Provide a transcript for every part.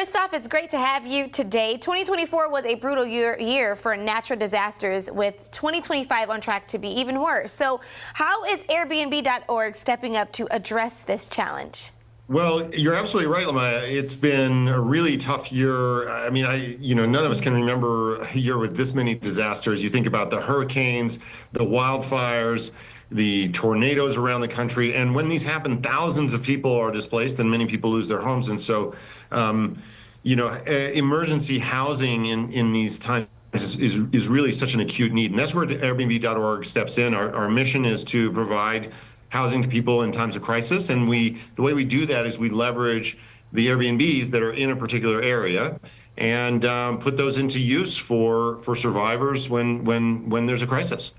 Christoph, it's great to have you today. 2024 was a brutal year for natural disasters, with 2025 on track to be even worse. So how is Airbnb.org stepping up to address this challenge? Well, you're absolutely right, Lamaya. It's been a really tough year. I mean, none of us can remember a year with this many disasters. You think about the hurricanes, the wildfires, the tornadoes around the country, and when these happen, thousands of people are displaced and many people lose their homes. And so, emergency housing in these times is really such an acute need, and that's where Airbnb.org steps in. Our mission is to provide housing to people in times of crisis, and the way we do that is we leverage the Airbnbs that are in a particular area and put those into use for survivors when there's a crisis.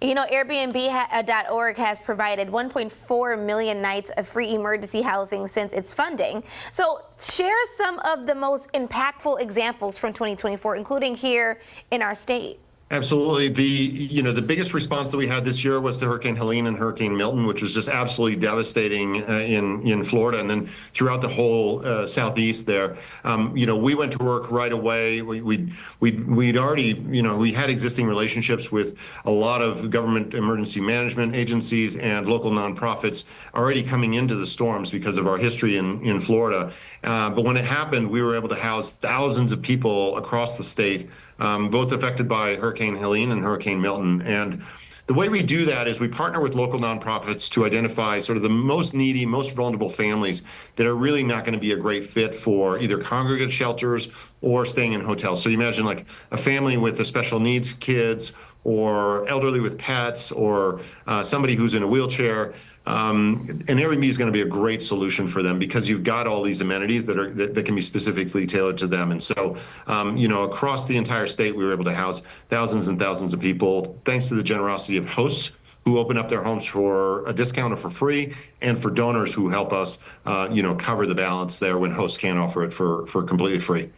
You know, Airbnb.org has provided 1.4 million nights of free emergency housing since its funding. So share some of the most impactful examples from 2024, including here in our state. Absolutely. The biggest response that we had this year was to Hurricane Helene and Hurricane Milton, which was just absolutely devastating in Florida and then throughout the whole southeast there. We went to work right away. We'd already, we had existing relationships with a lot of government emergency management agencies and local nonprofits already coming into the storms because of our history in Florida. But when it happened, we were able to house thousands of people across the state, both affected by Hurricane Helene and Hurricane Milton. And the way we do that is we partner with local nonprofits to identify sort of the most needy, most vulnerable families that are really not going to be a great fit for either congregate shelters or staying in hotels. So you imagine like a family with a special needs kids, or elderly with pets, or somebody who's in a wheelchair. And Airbnb is going to be a great solution for them because you've got all these amenities that can be specifically tailored to them. And so, across the entire state, we were able to house thousands and thousands of people, thanks to the generosity of hosts who open up their homes for a discount or for free, and for donors who help us, cover the balance there when hosts can't offer it for completely free.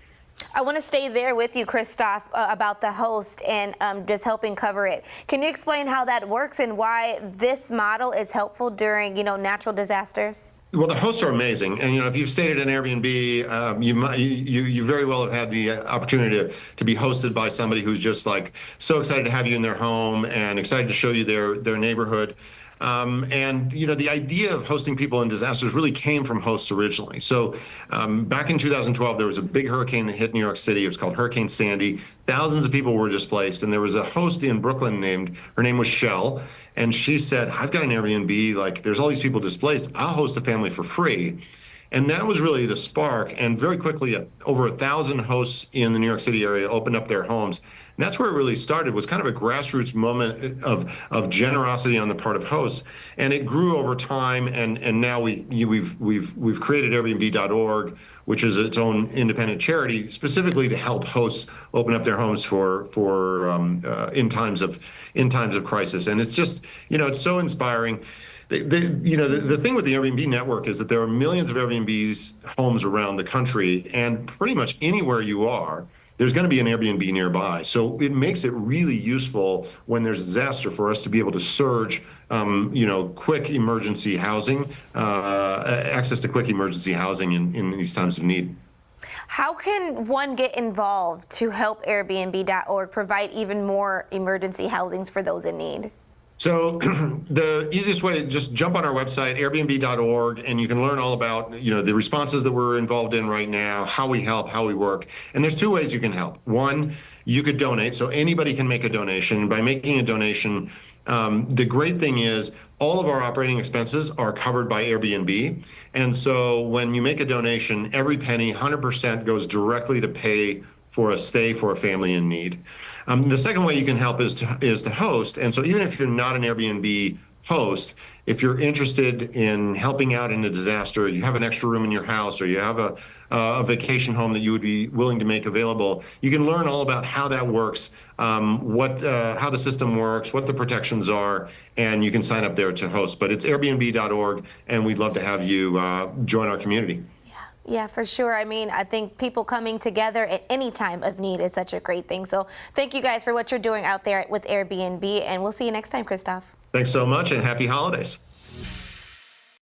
I want to stay there with you, Christoph, about the host and just helping cover it. Can you explain how that works and why this model is helpful during, natural disasters? Well, the hosts are amazing, and if you've stayed at an Airbnb, you very well have had the opportunity to be hosted by somebody who's just like so excited to have you in their home and excited to show you their neighborhood. The idea of hosting people in disasters really came from hosts originally. So back in 2012, there was a big hurricane that hit New York City. It was called Hurricane Sandy. Thousands of people were displaced, and there was a host in Brooklyn her name was Shell, and she said, I've got an Airbnb, like there's all these people displaced, I'll host a family for free. And that was really the spark. And very quickly, over 1,000 hosts in the New York City area opened up their homes. And that's where it really started, was kind of a grassroots moment of generosity on the part of hosts. And it grew over time. And now we've created Airbnb.org, which is its own independent charity, specifically to help hosts open up their homes in times of crisis. And it's just, it's so inspiring. The thing with the Airbnb network is that there are millions of Airbnb's homes around the country, and pretty much anywhere you are, there's going to be an Airbnb nearby. So it makes it really useful when there's a disaster for us to be able to surge, quick emergency housing, access to quick emergency housing in these times of need. How can one get involved to help Airbnb.org provide even more emergency housings for those in need? So the easiest way, just jump on our website, airbnb.org, and you can learn all about, the responses that we're involved in right now, how we help, how we work. And there's two ways you can help. One, you could donate. So anybody can make a donation. By making a donation, the great thing is all of our operating expenses are covered by Airbnb. And so when you make a donation, every penny, 100% goes directly to pay for a stay for a family in need. The second way you can help is to host. And so even if you're not an Airbnb host, if you're interested in helping out in a disaster, you have an extra room in your house, or you have a vacation home that you would be willing to make available, you can learn all about how that works, how the system works, what the protections are, and you can sign up there to host. But it's airbnb.org, and we'd love to have you join our community. Yeah, for sure. I mean, I think people coming together at any time of need is such a great thing. So thank you guys for what you're doing out there with Airbnb, and we'll see you next time, Christoph. Thanks so much, and happy holidays.